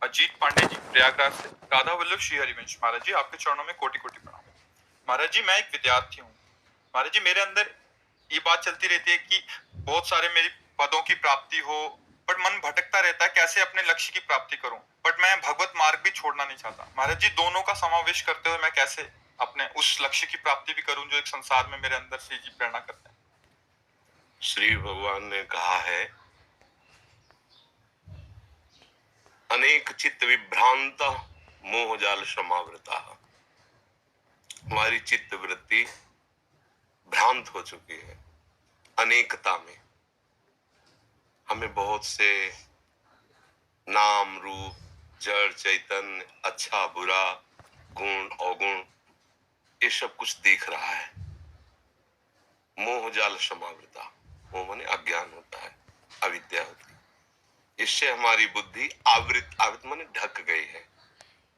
अजीत पांडे जी, प्रयागराज से। राधा वल्लभ श्री हरिवंश। महाराज जी, आपके चरणों में कोटि कोटि प्रणाम। महाराज जी, मैं एक विद्यार्थी हूँ। महाराज जी, मेरे अंदर ये बात चलती रहती है कि बहुत सारे मेरी पदों की प्राप्ति हो, बट मन भटकता रहता है कैसे अपने लक्ष्य की प्राप्ति करूं। बट मैं भगवत मार्ग भी छोड़ना नहीं चाहता। महाराज जी, दोनों का समावेश करते हुए मैं कैसे अपने उस लक्ष्य की प्राप्ति भी करूं जो एक संसार में मेरे अंदर से जी प्रेरणा करते हैं। श्री भगवान ने कहा है, अनेक चित्त विभ्रांत मोह जाल समावृता। हमारी चित्त वृत्ति भ्रांत हो चुकी है अनेकता में। हमें बहुत से नाम रूप, जड़ चैतन्य, अच्छा बुरा, गुण अवगुण, ये सब कुछ दिख रहा है। मोह जाल समावृता, मोह माने अज्ञान होता है, अविद्या होती है। इससे हमारी बुद्धि आवृत माने ढक गई है।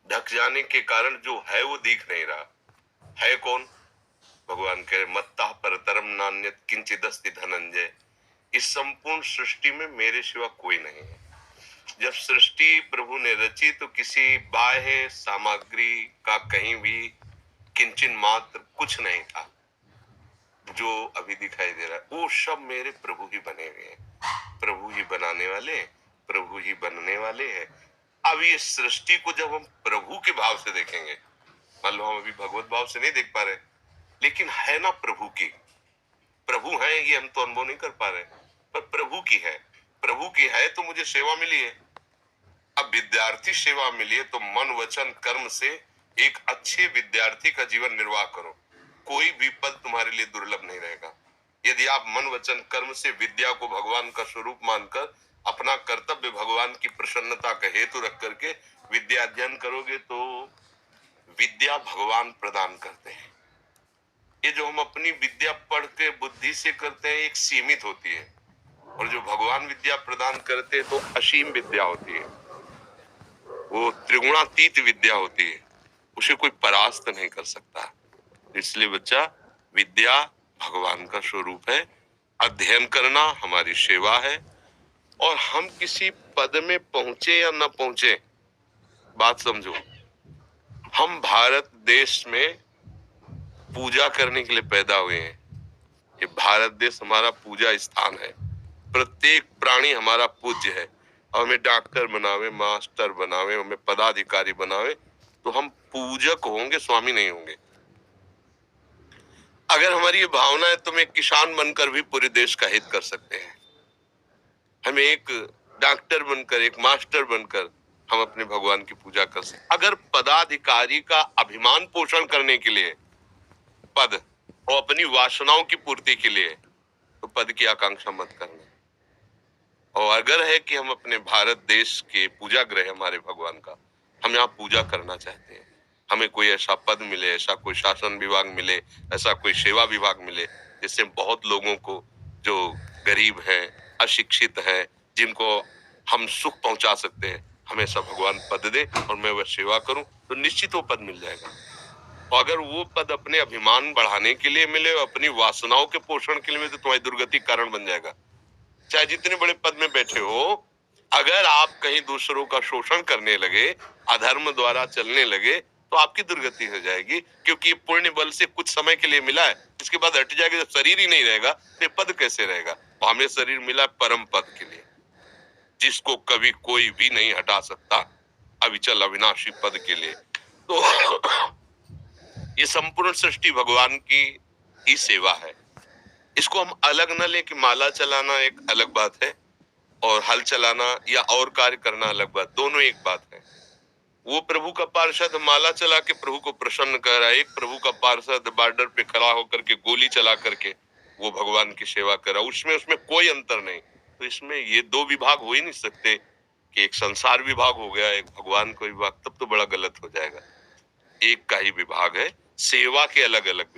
ढक जाने के कारण जो है वो दिख नहीं रहा है। कौन? भगवान कह रहे, मत्ता परतरम नान्यत किंचिदस्ति धनंजय। इस संपूर्ण सृष्टि में मेरे सिवा कोई नहीं है। जब सृष्टि प्रभु ने रची तो किसी बाह्य सामग्री का कहीं भी किंचन मात्र कुछ नहीं था। जो अभी दिखाई दे रहा है वो सब मेरे प्रभु ही बने हुए हैं। प्रभु ही बनाने वाले, प्रभु ही बनने वाले हैं। अब ये सृष्टि को जब हम प्रभु के भाव से देखेंगे, मान लो हम अभी भगवत भाव से नहीं देख पा रहे, लेकिन है ना प्रभु की, प्रभु है, ये हम तो अनुभव नहीं कर पा रहे, पर प्रभु की है। प्रभु की है तो मुझे सेवा मिली है। अब विद्यार्थी सेवा मिली है तो मन वचन कर्म से एक अच्छे विद्यार्थी का जीवन निर्वाह करो। कोई भी पद तुम्हारे लिए दुर्लभ नहीं रहेगा। यदि आप मन वचन कर्म से विद्या को भगवान का स्वरूप मानकर अपना कर्तव्य भगवान की प्रसन्नता का हेतु रख करके विद्या अध्ययन करोगे तो विद्या भगवान प्रदान करते हैं। ये जो हम अपनी विद्या पढ़ के बुद्धि से करते हैं एक सीमित होती है, और जो भगवान विद्या प्रदान करते हैं तो असीम विद्या होती है। वो त्रिगुणातीत विद्या होती है, उसे कोई परास्त नहीं कर सकता। इसलिए बच्चा, विद्या भगवान का स्वरूप है। अध्ययन करना हमारी सेवा है। और हम किसी पद में पहुंचे या न पहुंचे, बात समझो, हम भारत देश में पूजा करने के लिए पैदा हुए हैं। ये भारत देश हमारा पूजा स्थान है। प्रत्येक प्राणी हमारा पूज्य है। हमें डॉक्टर बनावे, मास्टर बनावे, हमें पदाधिकारी बनावे तो हम पूजक होंगे, स्वामी नहीं होंगे। अगर हमारी ये भावना है तो हम एक किसान बनकर भी पूरे देश का हित कर सकते हैं। हमें एक डॉक्टर बनकर, एक मास्टर बनकर हम अपने भगवान की पूजा कर सकते। अगर पदाधिकारी का अभिमान पोषण करने के लिए पद और अपनी वासनाओं की पूर्ति के लिए, तो पद की आकांक्षा मत करना। और अगर है कि हम अपने भारत देश के पूजा गृह हमारे भगवान का, हम यहाँ पूजा करना चाहते हैं, हमें कोई ऐसा पद मिले, ऐसा कोई शासन विभाग मिले, ऐसा कोई सेवा विभाग मिले जिससे बहुत लोगों को, जो गरीब हैं, अशिक्षित हैं, जिनको हम सुख पहुंचा सकते हैं, हमें ऐसा भगवान पद दे और मैं वह सेवा करूं तो निश्चित वो पद मिल जाएगा। और अगर वो पद अपने अभिमान बढ़ाने के लिए मिले और अपनी वासनाओं के पोषण के लिए मिले तो तुम्हारी दुर्गति कारण बन जाएगा। चाहे जितने बड़े पद में बैठे हो, अगर आप कहीं दूसरों का शोषण करने लगे, अधर्म द्वारा चलने लगे, तो आपकी दुर्गति हो जाएगी। क्योंकि पुण्य बल से कुछ समय के लिए मिला है, इसके बाद हट जाएगा। जब शरीर ही नहीं रहेगा तो पद कैसे रहेगा? हमें शरीर मिला परम पद के लिए, जिसको कभी कोई भी नहीं हटा सकता, अविचल अविनाशी पद के लिए। तो ये संपूर्ण सृष्टि भगवान की ही सेवा है। इसको हम अलग न ले कि माला चलाना एक अलग बात है और हल चलाना या और कार्य करना अलग बात, दोनों एक बात है। वो प्रभु का पार्षद माला चला के प्रभु को प्रसन्न कर रहा है, एक प्रभु का पार्षद बॉर्डर पे खड़ा होकर के गोली चला करके वो भगवान की सेवा कर रहा है। उसमें कोई अंतर नहीं। तो इसमें ये दो विभाग हो ही नहीं सकते कि एक संसार विभाग हो गया, एक भगवान का विभाग, तब तो बड़ा गलत हो जाएगा। एक का ही विभाग है, सेवा के अलग अलग